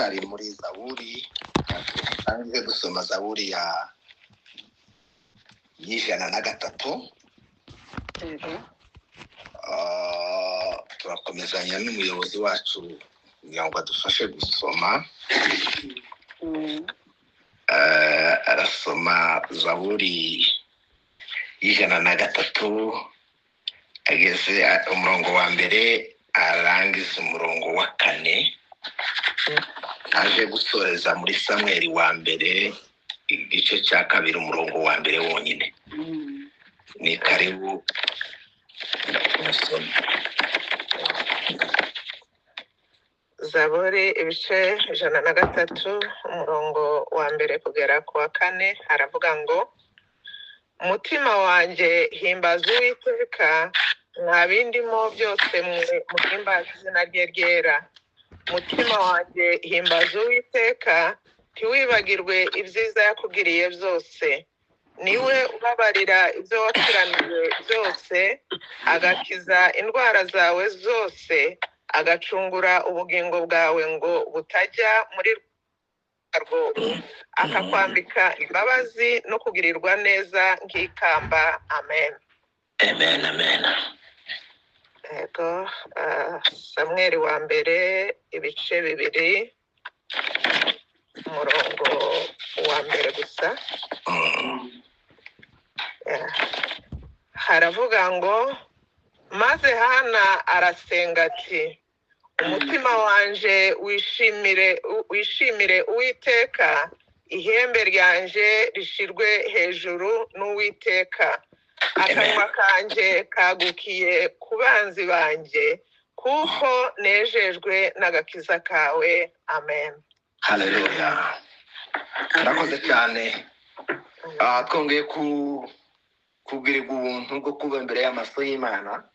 turacyari muri zaburi tangiye gusoma zaburi ya y'ijana na 3. Turakomezanya n'umuyobozi wacu kugira ngo adufashe gusoma. Arasoma zaburi y'ijana na 3 ageze umurongo wa mbere arangiza umurongo wa 4. Aje gusoreza muri Samweli wa mbere igice cya 2 umurongo wa mbere wonyine. Ni karibu ndakusoma. Zaburi ibice 103 umurongo wa mbere kugera ku wa 4 haravuga ngo umutima wanjye himbaza Uwiteka, nta bindimo byose muhimbaza izina rye ryera. Umutima wanjye himbaza Uwiteka, ntiwibagirwe ibyiza yakugiriye byose. Niwe ubabarira ibyo wakiraniye byose, agakiza indwara zawe zose, agacungura ubugingo bwawe ngo butajya muri rwobo, akakwambika imbabazi no kugirirwa neza nk'ikamba. Amen. Amen, amen. Ego, Samweli wa mbere ibice 2 umurongo wa mbere gusa. Haravuga ngo maze Hana arasenga ati umutima wanje wishimire Uwiteka, ihembe ryanje rishirwe hejuru n'Uwiteka. Akanwa kanje kagukiye ku banzi banje, kuko nejejwe n'agakiza kawe. Amen. Haleluya. Murakoze cyane. Twongeye kugirirwa ubuntu bwo kuba imbere y'amaso y'Imana.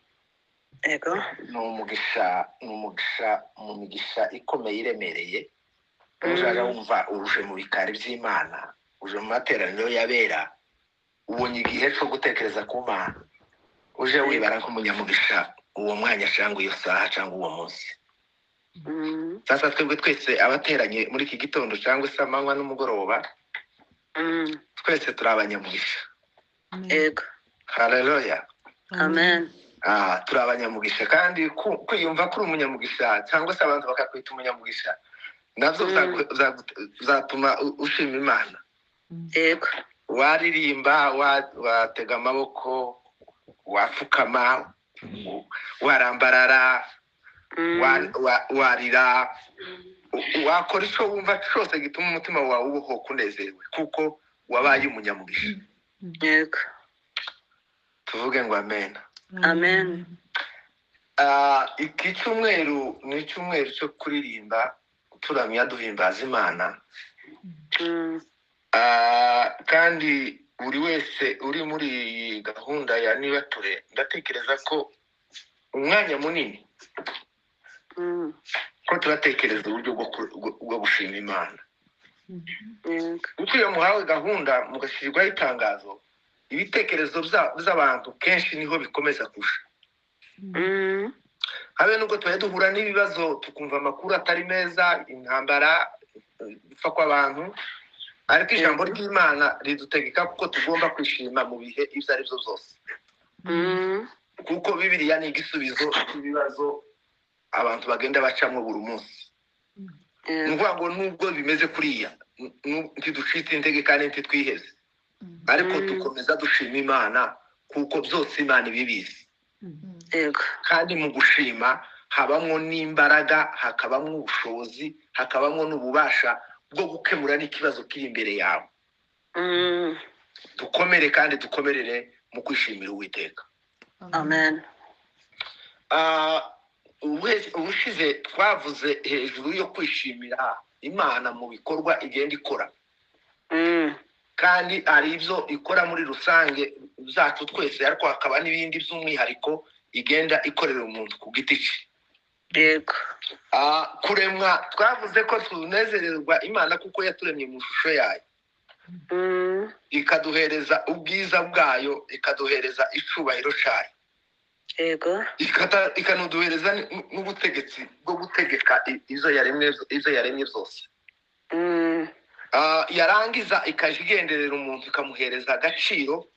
Ego. Ni umugisha mu migisha ikomeye iremereye. Uzaja wumva uruje mu bikari by'Imana, uje mu materaniro y'abera, ubonye igihe cyo gutekereza ku Mana, uje wibara nk'umunyamugisha uwo mwanya cyangwa iyo saha cyangwa uwo munsi. Sasa twebwe twese abateranye muri iki gitondo cyangwa se amanywa n'umugoroba, twese turi abanyamugisha. Ego. Haleluya. Amen. Turi abanyamugisha, kandi kwiyumva kuri umunyamugisha cyangwa se abantu bakakwita umunyamugisha nabyo zatuma ushima Imana. Ego. Waririmba, watega amaboko, wapfukama, warambarara, warira, wakora icyo wumva cyose gituma umutima wawe ubohoka unezerewe, kuko wabaye umunyamugisha. Yego. Tuvuge ngo amen. Amen. Iki cyumweru ni icyumweru cyo kuririmba turamya duhimbaza Imana. Kandi buri wese uri muri gahunda ya nibature, ndatekereza ko umwanya munini ko turatekereza uburyo bwo gushima Imana. Uko iyo muhawe gahunda mugashyirwaho itangazo, ibitekerezo by'abantu kenshi niho bikomeza kurusha. Habe nubwo tuba duhura n'ibibazo tukumva amakuru atari meza, intambara, ipfa kw'abantu, ariko ijambo ry'Imana ridutegeka kuko tugomba kwishima mu bihe ibyo ari byo byose. Kuko Bibiliya ni igisubizo cy'ibibazo abantu bagenda bacamo buri munsi. Ni ukuvuga ngo nubwo bimeze kuriya, ntiducitse intege kandi ntitwiheze, ariko dukomeza dushima Imana kuko byose Imana ibibizi. Kandi mu gushima habamwo n'imbaraga, hakabamwo ubushobozi, hakabamwo n'ububasha bwo gukemura n'ikibazo kiri imbere yawe. Dukomere kandi dukomerere mu kwishimira Uwiteka. Amen. Ubushize twavuze hejuru yo kwishimira Imana mu bikorwa igenda ikora. Kandi ari ibyo ikora muri rusange zacu twese, ariko hakaba n'ibindi by'umwihariko igenda ikorera umuntu ku giti cye. Yego. Kuremwa twavuze ko tunezererwa Imana kuko yaturemye mu shusho yayo, ikaduhereza ubwiza bwayo, ikaduhereza icubahiro cyayo. Yego. ikanuduhereza n'ubutegetsi bwo gutegeka izo yaremye byose. Yarangiza ikaje igenderera umuntu ikamuhereza agaciro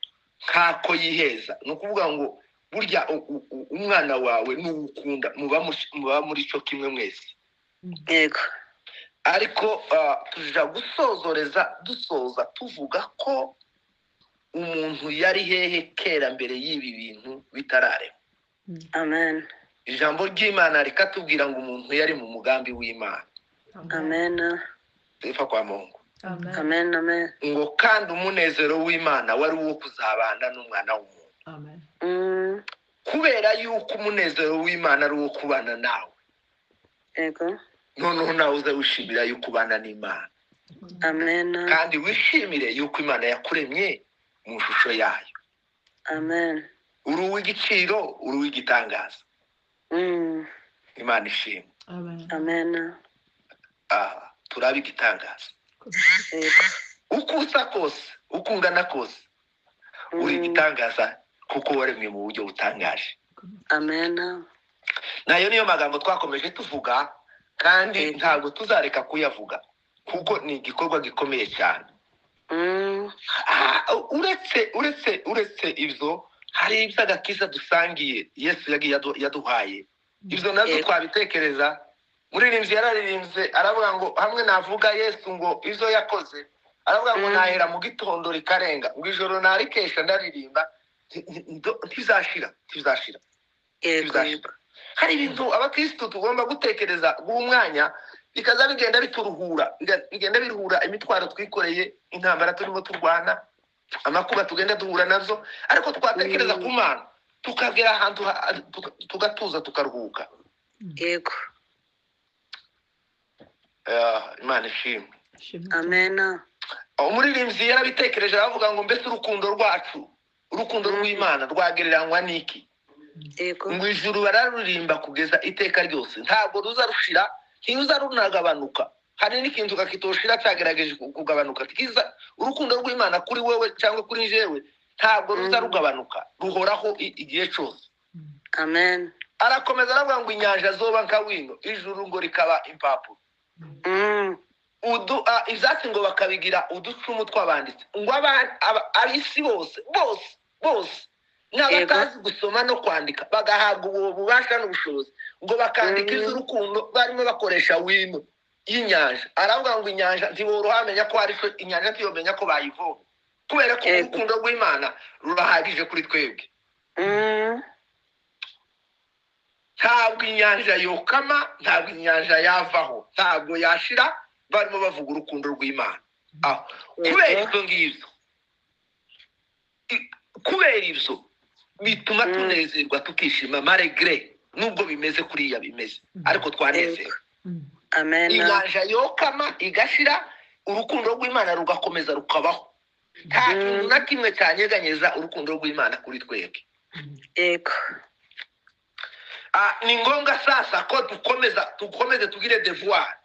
kako yiheza. Ni ukuvuga ngo burya umwana wawe n'uwukunda muba muri cyo kimwe mwese. Yego. Ariko tuja dusoza tuvuga ko umuntu yari hehe kera mbere y'ibi bintu bitararema. Amen. Ijambo ry'Imana rikatubwira ngo umuntu yari mu mugambi w'Imana. Amen. Sifa kwa Mungu. Amen. Amen. Ngo kandi umunezero w'Imana wari uwo kuzabana n'umwana w'umuntu. Amen. Kubera yuko umunezero w'Imana ari uwo kubana nawe. Yego. Noneho nawe uze wishimira yuko ubana n'Imana. Amen. Kandi wishimire yuko Imana yakuremye mu shusho yayo. Amen. Uri uw'igiciro, uri uw'igitangaza. Imana ishimwe. Amen. Turaba igitangaza. Yego. Uko usa kose, uko ungana kose, uri igitangaza kuko waremwe mu buryo butangaje. Amen. Nayo niyo magambo twakomeje tuvuga, kandi ntabwo tuzareka kuyavuga kuko ni igikorwa gikomeye cyane. Uretse ibyo, hari iby'agakiza dusangiye Yesu yagiye yaduhaye. Ibyo nabyo twabitekereza. Muririmbyi yararirimbye aravuga ngo hamwe navuga Yesu ngo izo yakoze, aravuga ngo nahera mu gitondo rikarenga, ngo ijoro narikesha ndaririmba, ntizashira. Hari ibintu abakristo tugomba gutekereza, guha umwanya, bikaza bigenda bituruhura, bigenda biruhura imitwaro twikoreye, intambara turimo turwana, amakuba tugenda duhura nazo, ariko twatekereza ku Mana tukagera ahantu tugatuza tukaruhuka. Yego. Imana ishimwe. Amen. Umuririmbyi yarabitekereje aravuga ngo mbese urukundo rw'Imana rwagereranywa n'iki? Yego. Ngo ijuru bararirimba kugeza iteka ryose, ntabwo ruzarushira, ntiruza runagabanuka. Hari n'ikintu kakitoshira cyagerageje kugabanuka. Urukundo rw'Imana kuri wewe cyangwa kuri jewe ntabwo ruza rugabanuka, ruhoraho igihe cyose. Amen. Arakomeza aravuga ngo inyanja zoba nka wino, ijuru ngo rikaba impapuro. Ibyatsi ngo bakabigira uducumu tw'abanditsi. Ngo ab'isi bose n'abatazi gusoma no kwandika bagahabwa ubu bubasha n'ubushobozi ngo bakandika iz'urukundo barimo bakoresha wino y'inyanja. Aravuga ngo inyanja ntiborohamenya ko ari inyanja, ntiyomenya ko bayivoma, kubera ko urukundo rw'Imana rurahagije kuri twebwe. Ntabwo inyanja yokama, ntabwo inyanja yavaho, ntabwo yashira, barimo bavuga urukundo rw'Imana. Kubera ibyo bituma tunezerwa tukishima, malgré nubwo bimeze kuriya bimeze, ariko twanezerwa. Amen. Inyanja yokama igashira, urukundo rw'Imana rugakomeza rukabaho. Nta kintu na kimwe cyanyeganyeza urukundo rw'Imana kuri twebwe. Yego. Ni ngombwa sasa ko dukomeze tugire devoir,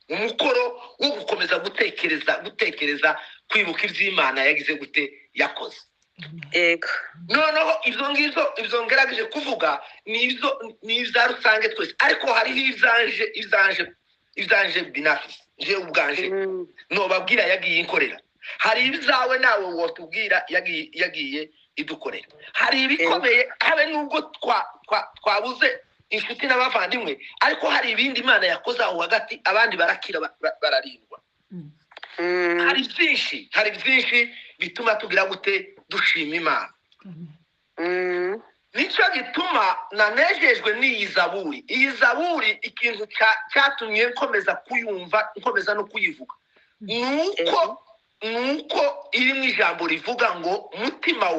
umukoro wo gukomeza gutekereza kwibuka iby'Imana yagize gute yakoze. Yego. Noneho ibyo ngerageje kuvuga ni ibya rusange twese, ariko hariho ibyanje binafisi nje ubwanje nobabwira yagiye inkorera. Hari ibyawe nawe wotubwira yagiye idukorera. Hari ibikomeye, habe nubwo twabuze inshuti n'abavandimwe, ariko hari ibindi Imana yakoze aho hagati, abandi barakira bararindwa. Hari byinshi bituma tugira gute dushima Imana. Nicyo gituma nanejejwe n'iyi zaburi. Iyi zaburi ikintu cyatumye nkomeza kuyumva, nkomeza no kuyivuga, nuko irimo ijambo rivuga ngo mutima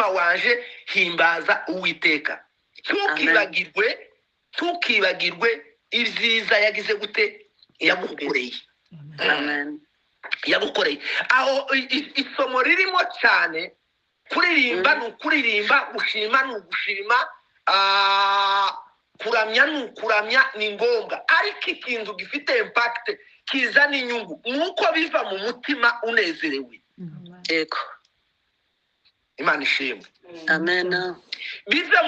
wanje himbaza Uwiteka, ntukibagirwe ibyiza yagize gute yagukoreye. Aho isomo ririmo cyane. Kuririmba ni ukuririmba, gushima ni ugushima, kuramya ni ukuramya, ni ngombwa, ariko ikintu gifite impact kizana inyungu nuko biva mu mutima unezerewe. yego, Imana ishimwe. amen, bive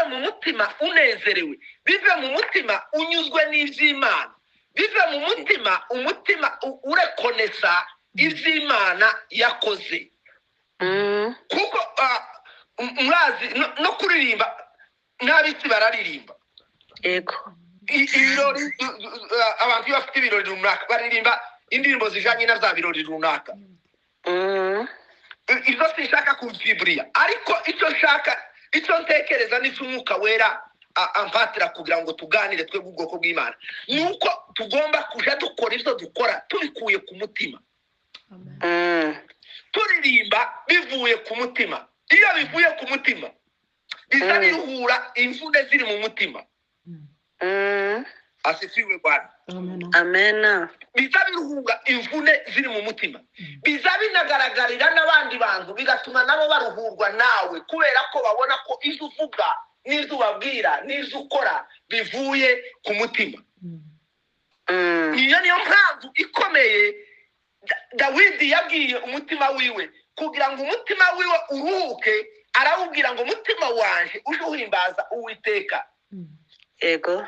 mu mutima unezerewe, bive mu mutima unyuzwe n'ivy'Imana, bive mu umutima urekonesa ivy'Imana yakoze. Kuko mwazi no kuririmba n'abisi bararirimba, yego, ibirori abantu iyo bafite ibirori runaka baririmba indirimbo zijanye na za birori runaka. Izo sinshaka kuvibriya, ariko icyo ntekereza n'umwuka wera ampatira kugira ngo tuganire twebwe ubwoko bw'Imana, nuko tugomba kuja dukora ivyo dukora tubikuye ku mutima. Turirimba bivuye ku mutima. Iyo bivuye ku mutima biza biruhura imvune ziri mu mutima. Asifiwe Bwana. amen, Biza biruhura imvune ziri mu mutima, biza binagaragarira n'abandi bantu, bigatuma nabo baruhurwa nawe, kubera ko babona ko izo uvuga n'izo ubabwira n'izo ukora bivuye ku mutima. Niyo mpamvu ikomeye Dawidi yabwiye umutima wiwe kugira ngo umutima wiwe uruhuke, arawubwira ngo umutima wanje uje uhimbaza Uwiteka. yego,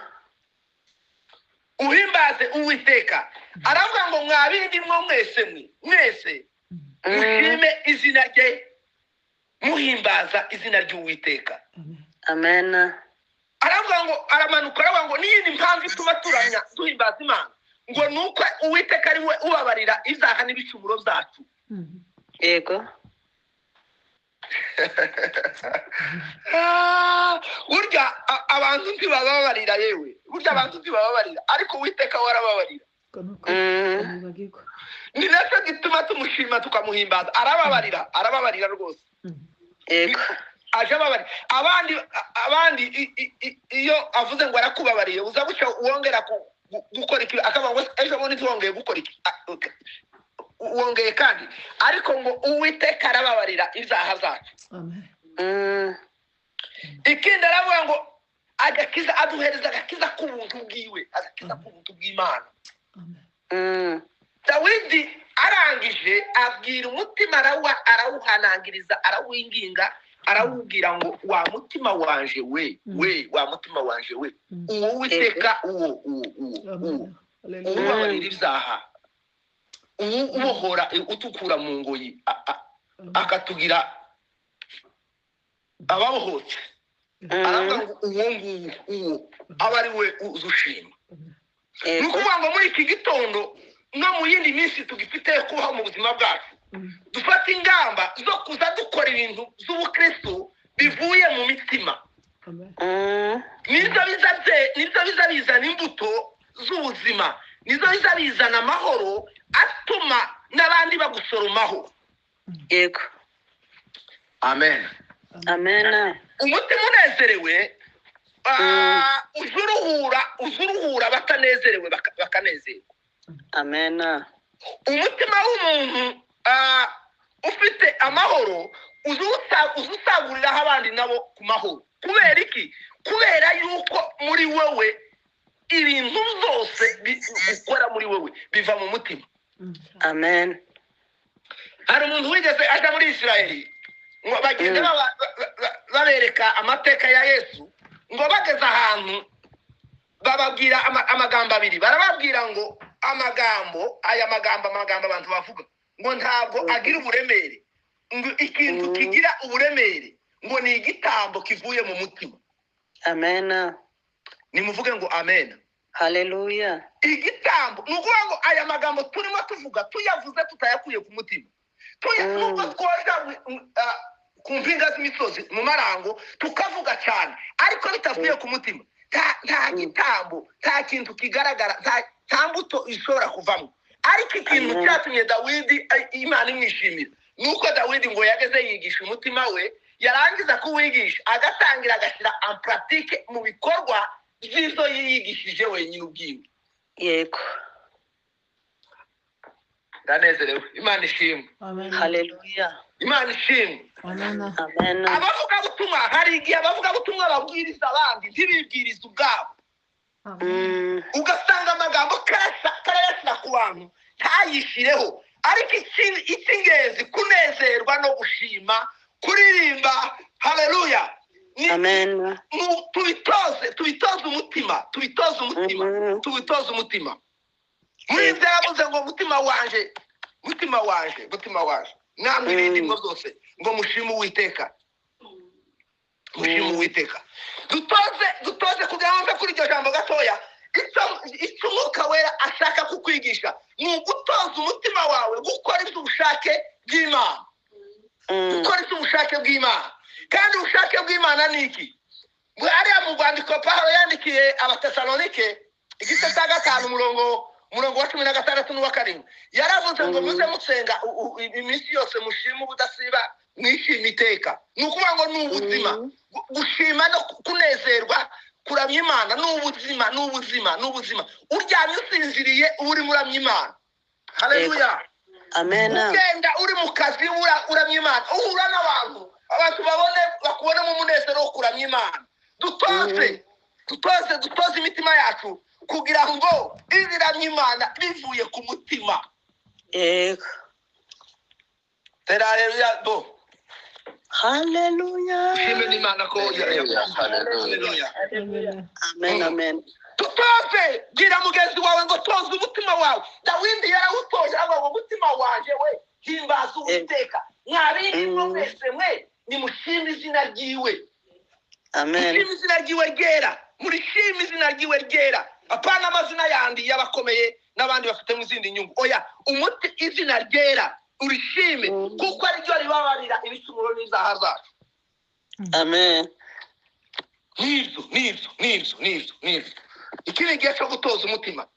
Uhimbaze Uwiteka. Aravuga ngo mwabindi mwo mwese mushime izina rye, muhimbaza izina ry'Uwiteka. amen, Aravuga ngo aramanuka, aravuga ngo niyindi mpamvu ituma turamya duhimbaza Imana, ngo nuko Uwiteka ari we ubabarira ibyaha n'ibicumuro byacu. yego, Burya abantu ntibababarira, yewe burya abantu ntibababarira, ariko Uwiteka warababarira. Ni nacyo gituma tumushima tukamuhimbaza. Arababarira rwose. yego, Aje ababarira abandi iyo avuze ngo arakubabariye uza guca wongera gukora iki, akaba ngo ejo bundi twongeye gukora iki, wongeye kandi, ariko ngo Uwiteka arababarira ibyaha zacu. Ikindi aravuga ngo agakiza, aduhereza agakiza k'ubuntu bwiwe, agakiza k'ubuntu bw'Imana. Dawidi arangije abwira umutima, arawuhanangiriza, arawinginga, arawubwira ngo wa mutima wanje we, wa mutima wanje we, uwo Uwiteka ubabarira ibyaha, ubohora utukura mu ngoyi, akatugira ababohotse. Aravuga ngo uwo aba ari we uzushima. Ni ukuvuga ngo muri iki gitondo no mu yindi minsi tugifite kubaho mu buzima bwacu, dufata ingamba zo kuza dukora ibintu by'ubukristo bivuye mu mitima. Nizo biza bizana imbuto z'ubuzima, nizo biza bizana amahoro atuma n'abandi bagusoromaho. yego, Amen. amen, Umutima unezerewe uzuruhura batanezerewe bakanezerwa. amen, Umutima w'umuntu ufite amahoro uzusaguriraho abandi nabo ku mahoro. Kubera iki? Kubera yuko muri wewe ibintu byose ukora muri wewe biva mu mutima. amen, Hari umuntu wigeze aja muri Isirayeli, ngo bagende babereka amateka ya Yesu, ngo bageze ahantu bababwira amagambo abiri. Barababwira ngo aya magambo abantu bavuga ngo ntabwo agira uburemere, ngo ikintu kigira uburemere ngo ni igitambo kivuye mu mutima. amen, Nimuvuge ngo amen. haleluya, Igitambo ni ukuvuga ngo aya magambo turimo tuvuga tuyavuze tutayakuye ku mutima, nubwo twoja ku mpinga z'imisozi mu marango tukavuga cyane, ariko bitavuye ku mutima nta gitambo, nta kintu kigaragara, nta mbuto ishobora kuvamo. Ariko ikintu cyatumye Dawidi Imana imwishimira nuko Dawidi ngo yageze yigisha umutima we, yarangiza kuwigisha agatangira agashyira en pratique mu bikorwa by'ibyo yigishije wenyine ubwiwe. yego, Ndanezerewe. Imana ishimwe. haleluya, Imana ishimwe. amen, Abavugabutumwa, hari igihe abavugabutumwa babwiriza abandi ntibibwiriza ubwabo, ugasanga amagambo karayashyira ku bantu ntayishireho, ariko icy'ingenzi kunezerwa no gushima kuririmba. Haleluya. Amen. Tubitoze umutima muri ibyo yavuze ngo mutima wanje namwe ibindi ngo byose ngo mushime Uwiteka. dutoze kugira ngo kuri iryo jambo gatoya icyo Umwuka Wera ashaka kukwigisha ni ugutoza umutima wawe gukora iby'ubushake bw'Imana. Kandi ubushake bw'Imana ni iki? Hariya mu rwandiko Pawulo yandikiye Abatesalonike igice cya 5 umurongo wa 16 n'uwa 7 yaravuze ngo muze musenga iminsi yose mushime ubudasiba mwishime iteka. Ni ukuvuga ngo ni ubuzima, gushima no kunezerwa kuramya Imana ni ubuzima. Uryamye usinziriye uri muramya Imana. Haleluya. Amen. Ugenda uri mu kazi uramya Imana, uhura n'abantu bakubone mu munezero wo kuramya Imana. Dutoze imitima yacu kugira ngo iziramya Imana bivuye ku mutima. Yego. Haleluya. Haleluya. Shimeni Imana ko haleluya. Amen. Tutoze gira mugenzi wawe ngo toza umutima wawe. Dawidi yarawutoje ngo umutima wanje we himbaza Uwiteka. Mwabindi mwese mwe nimushime izina ryiwe. Amen. Mushime izina ryiwe ryera. Murishime izina ryiwe ryera. Apana amazina yandi y'abakomeye n'abandi bafite mu izindi nyungu. Oya, izina ryera urishime kuko ari ryo ribabarira ibicumuro n'ibyaha zacu. Amen. Nibyo. Iki ni igihe cyo gutoza umutima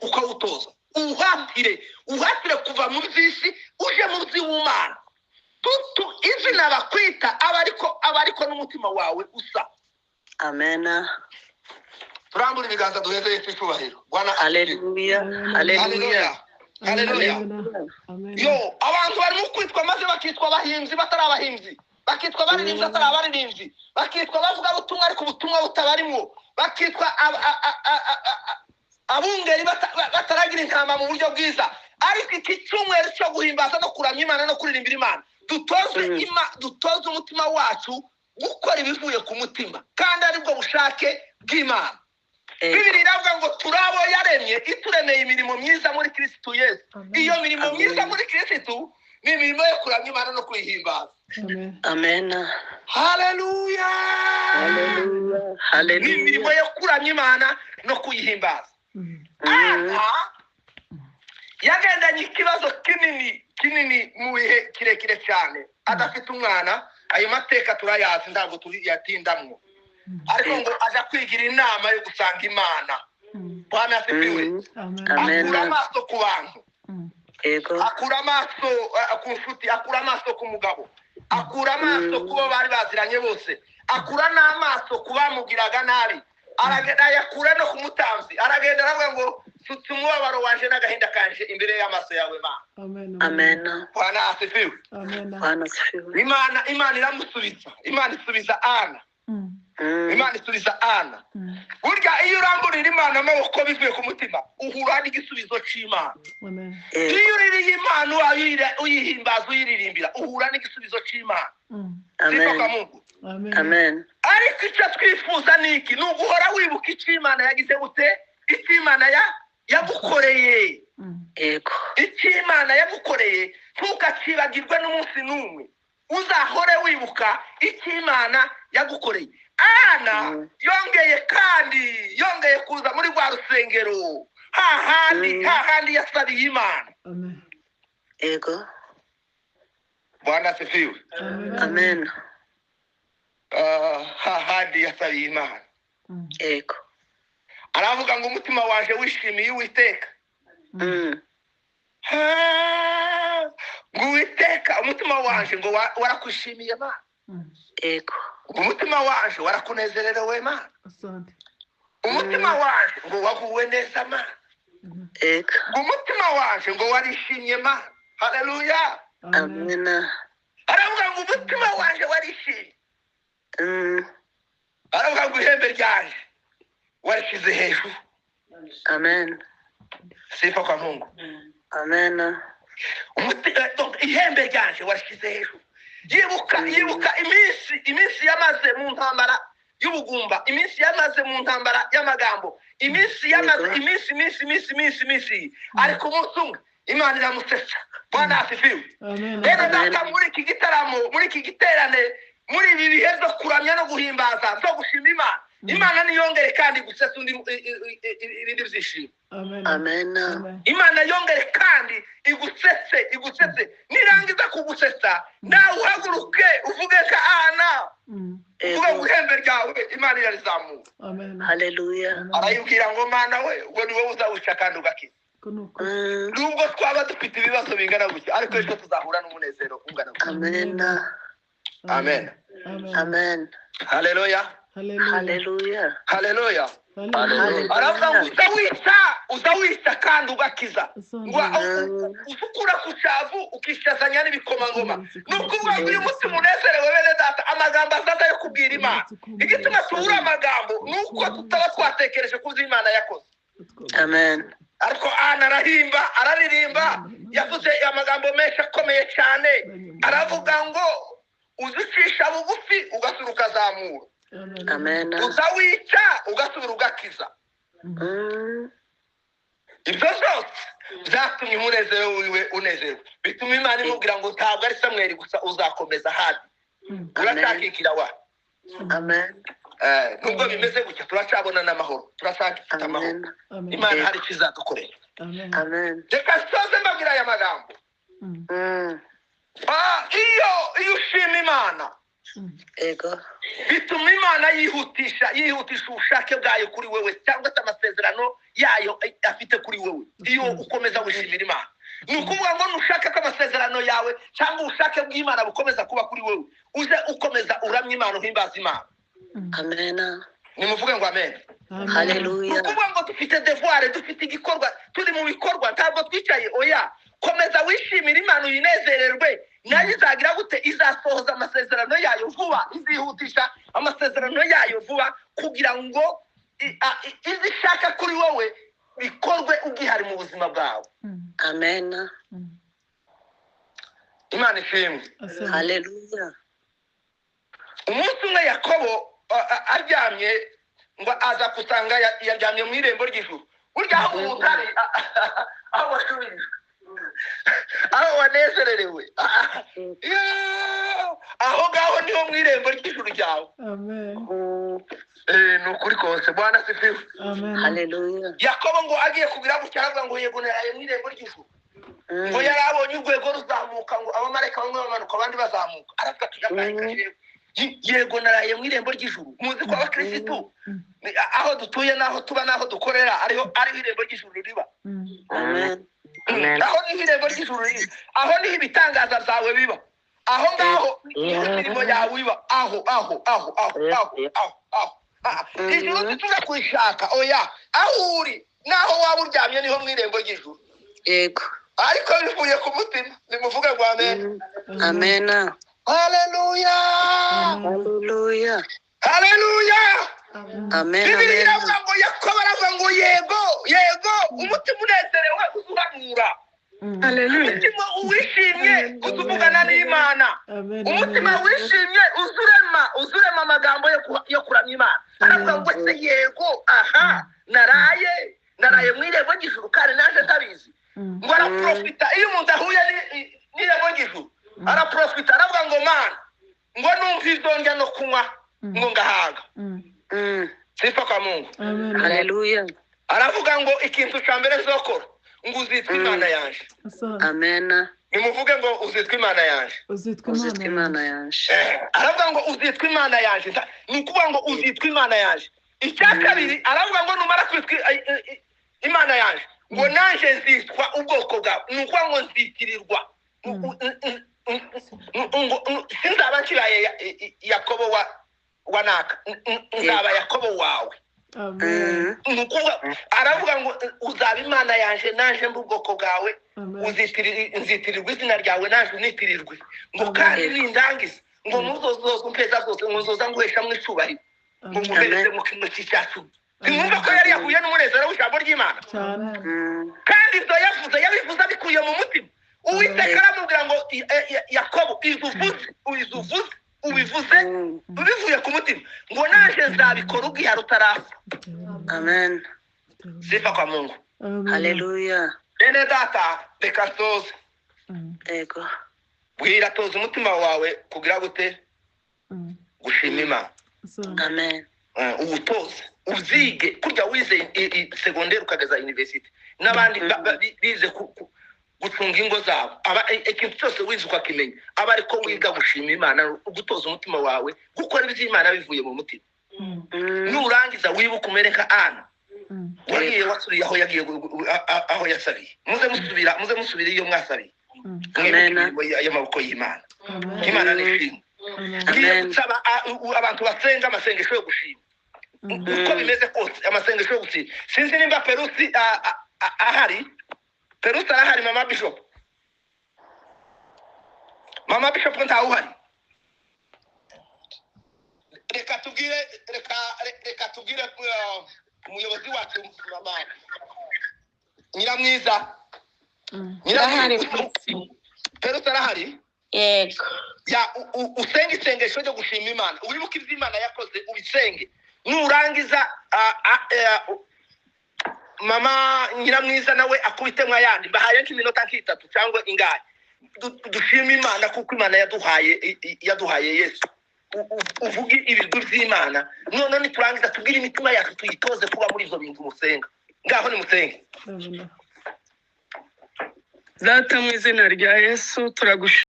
ukawutoza. Uhatire kuva mu by'isi uje mu by'Imana. Izina bakwita aba ariko n'umutima wawe usa. Amen. Turambura ibiganza duheze Yesu icyubahiro. Haleluya. Yo, abantu barimo kwitwa maze bakitwa abahinzi batari abahinzi, bakitwa abaririmbyi batari abaririmbyi, bakitwa bavuga ubutumwa ariko ubutumwa butabarimo, bakitwa abungeri bataragira intama mu buryo bwiza. Ariko iki cyumweru cyo guhimbaza no kuramya Imana no kuririmbira Imana, dutoze umutima wacu gukora ibivuye ku mutima kandi aribwo bushake bw'Imana. Bibiri iravuga ngo turabo yaremye ituremeye imirimo myiza muri Kristo Yesu. Iyo mirimo myiza muri Kristo ni imirimo yo kuramya Imana no kuyihimbaza. Amen. Haleluya. Ni imirimo yo kuramya Imana no kuyihimbaza. Ana yagendanye ikibazo kinini mu bihe kirekire cyane adafite umwana. Ayo mateka turayazi ntabwo tuyatindamwo. Ariko ngo aja kwigira inama yo gusanga Imana. Bwana asifiwe. Akura amaso ku bantu. Akura amaso ku nshuti, akura amaso ku mugabo, akura amaso ku bo bari baziranye bose, akura n'amaso ku bamugiraga nabi, aragenda yakura no ku mutamzi, aragenda aravuga ngo sutse umubabaro wanje n'agahinda kanje imbere y'amaso yawe Mana. Amen. Bwana asifiwe. Imana iramusubiza. Imana isubiza Ana. Imana isubiza Ana. Burya iyo uramburira Imana amaboko bivuye ku mutima uhura n'igisubizo cy'Imana. Iyo uririye Imana uyihimbaza uyiririmbira uhura n'igisubizo cy'Imana. Amen. Ariko icyo twifuza ni iki? Ni uguhora wibuka icyo Imana yagize gute? Icyo Imana yagukoreye. Icyo Imana yagukoreye ntukakibagirwe n'umunsi n'umwe. Uzahore wibuka icyo Imana yagukoreye. Ana yongeye kuza muri rwa rusengero hahandi yasabiye Imana. Bwana asifiwe. Amen. Hahandi yasabiye Imana. Aravuga ngo umutima wanje wishimiye Uwiteka. Ngo Uwiteka umutima wanje ngo warakwishimiye Mana. Umutima wanje warakunezererewe Mana. Umutima wanje ngo waguwe neza Mana. Umutima wanje ngo warishimye Mana. Haleluya. Amen. Aravuga ngo umutima wanje warishimye. Aravuga ngo ihembe ryanje warishize hejuru. Amen. Sifa kwa Mungu. Amen. ihembe ryanje warishyize hejuru. Yibuka iminsi yamaze mu ntambara y'ubugumba, iminsi yamaze mu ntambara y'amagambo, iminsi yamaze iminsi ariko umunsi umwe Imana iramusetsa. Bwana asifiwe. Rero data, muri iki gitaramo, muri iki giterane, muri ibi bihe byo kuramya no guhimbaza, byo gushima Imana, Imana niyongere kandi gusetsa ibindi byishimo. Amen. Imana yongere kandi igusetse nirangiza kugusetsa nawe uhaguruke uvuge ka ana uvuge ngo ihembe ryawe Imana irarizamura. Haleluya. Arayibwira ngo Mana we, ubwo ni wowe uzawuca kandi ugakiza. Nubwo twaba dufite ibibazo bingana gutya, ariko ejo tuzahura n'umunezero ungana gutya. Amen. Haleluya. Aravuga ngo uzawica kandi ugakiza. Ngo usukura ku cyavu ukishazanya n'ibikomangoma. Nukuvuga ngo uyu munsi munezerewe bene data, amagambo azaza yo kubwira Imana. Igituma tubura amagambo nuko tutaba twatekereje kuzi Imana yakoze. Amen. Ariko araririmba yavuze amagambo menshi akomeye cyane. Aravuga ngo uzicisha bugufi ugasura ukazamura. Amen. Uzawica ugasubira ugakiza. Ibyo byose byatumye umunezero wiwe unezerwa. Bituma Imana imubwira ngo ntabwo ari Samweli gusa uzakomeza hadi. Urashakikira wa. Amen. Nubwo bimeze gutya turacabona n'amahoro, turashakira amahoro. Imana hari kizadukorera. Amen. Reka soze mbabwira aya magambo. Iyo ushima Imana, Ego. bituma Imana yihutisha ubushake bwayo kuri wewe, cyangwa se amasezerano yayo afite kuri wewe. Iyo ukomeza gushimira Imana, ni ukuvuga ngo nushaka ko amasezerano yawe cyangwa ubushake bw'Imana bukomeza kuba kuri wewe, uze ukomeza uramya Imana, uhimbaza Imana. Amen. Nimuvuge ngo amen. Haleluya. Ukuvuga ngo dufite devoir, dufite igikorwa, turi mu bikorwa, ntabwo twicaye. Oya, komeza wishimira Imana, uyinezererwe, nayo izagira gute? Izasohoza amasezerano yayo vuba, izihutisha amasezerano yayo vuba, kugira ngo izishaka kuri wowe bikorwe ugihari mu buzima bwawe. Amen. Imana ishimwe. Haleluya. Umunsi umwe Yakobo aryamye, ngo aza kusanga yaryamye mu irembo ry'ijuru. Burya aho umuntu ari, aho washubije, aho wanezererewe, aho ngaho niho mu irembo ry'ijuru ryawe. Ni ukuri kose. Bwana asifiwe. Haleluya. Yakobo ngo agiye kugira gutya, aravuga ngo yego naraye mu irembo ry'ijuru. Ngo yari abonye urwego ruzamuka, ngo abamarayika bamwe bamanuka abandi bazamuka. Aravuga ati yego naraye mu irembo ry'ijuru. Muzi ko abakirisitu aho dutuye n'aho tuba n'aho dukorera ariho irembo ry'ijuru riba. Aho niho irembo ry'ijuru riba, aho niho ibitangaza byawe biba, aho ngaho niho imirimo yawe iba. Aho ijuru ntituza kwishaka. Oya, aho uri naho waba uryamye niho mu irembo ry'ijuru. Yego. Ariko bivuye ku mutima. Nimuvuge ngo amen. Amen. Haleluya. Haleluya. Haleluya. Amen. Bibiliya iravuga ngo Yakobo aravuga ngo yego umutima unezerewe uzuhanura. Haleluya. Umutima wishimye uzuvugana n'Imana. Umutima wishimye uzurema amagambo yo kuramya Imana. Aravuga ngo se yego, naraye mu irembo ry'ijuru kandi naje ndabizi. Ngo araprofita. Iyo umuntu ahuye n'irembo ry'ijuru araprofita, aravuga ngo Mana, ngo numva izongera no kunywa ngo ngahaga. Sifa kwa Mungu. Haleluya. Aravuga ngo ikintu cya mbere zokora ngo uzitwa Imana yanje. Amen. Nimuvuge ngo uzitwa Imana yanje. Uzitwa Imana yanje. Aravuga ngo uzitwa Imana yanje. Ni ukuvuga ngo uzitwa Imana yanje. Icya kabiri aravuga ngo numara kwitwa Imana yanje, ngo nanje nzitwa ubwoko bwawe. Ni ukuvuga ngo nzitirirwa. Sinzaba nkibaye Yakobo wa naka, nzaba Yakobo wawe. Aravuga ngo uzaba Imana yanje, nanje mbu ubwoko bwawe, nzitirirwa izina ryawe, nanje unitirirwe. Ngo kandi nindangiza, ngo muzozoza umpeza zose, ngo nzoza nguhesha mu icubahiro, ngo muhereze mu kintu cy'icyacumi. Nimwumva ko yari yahuye n'umunezero w'ijambo ry'Imana. Kandi ibyo yabivuze abikuye mu mutima. uwiteka aramubwira ngo Yakobo ubivuze bivuye ku mutima ngo naje nzabikora ubwihara utarapfa. Amen. Sifa kwa Mungu. Haleluya. Bene data reka toze. Ego. Bwira toze umutima wawe kugira gute gushima Imana. Amen. Ubutoze uzige kurya wize secondaire ukageza university n'abandi bize gucunga ingo zabo ikintu cyose wize ukakimenya aba ariko wiga gushima Imana ugutoza umutima wawe gukora iby'Imana bivuye mu mutima. Nurangiza wibuka umereka Ana wagiye wasuriye aho yagiye aho yasabiye muze musubira iyo mwasabiye y'amaboko y'Imana. Imana nishimwe. Abantu basenga amasengesho yo gushima uko bimeze kose amasengesho yo gushima. Sinzi nimba Perusi ahari. Perusi arahari mama Bishop ntawe uhari. Reka tubwire umuyobozi wacu mama Nyiramwiza. Perusi arahari. Yego. Usenga isengesho ryo gushima Imana uribuka ibyo Imana yakoze ubisenge. Nurangiza mama Nyiramwiza nawe akubite mwayandi mbahaye nk'iminota nk'itatu cyangwa ingahe dushima Imana kuko Imana yaduhaye Yesu. Uvuge ibigwi by'Imana none niturangiza tubwire imitima yacu tuyitoze kuba muri izo bintu musenga. Ngaho ni musenge. Data mu izina rya Yesu turagushimira.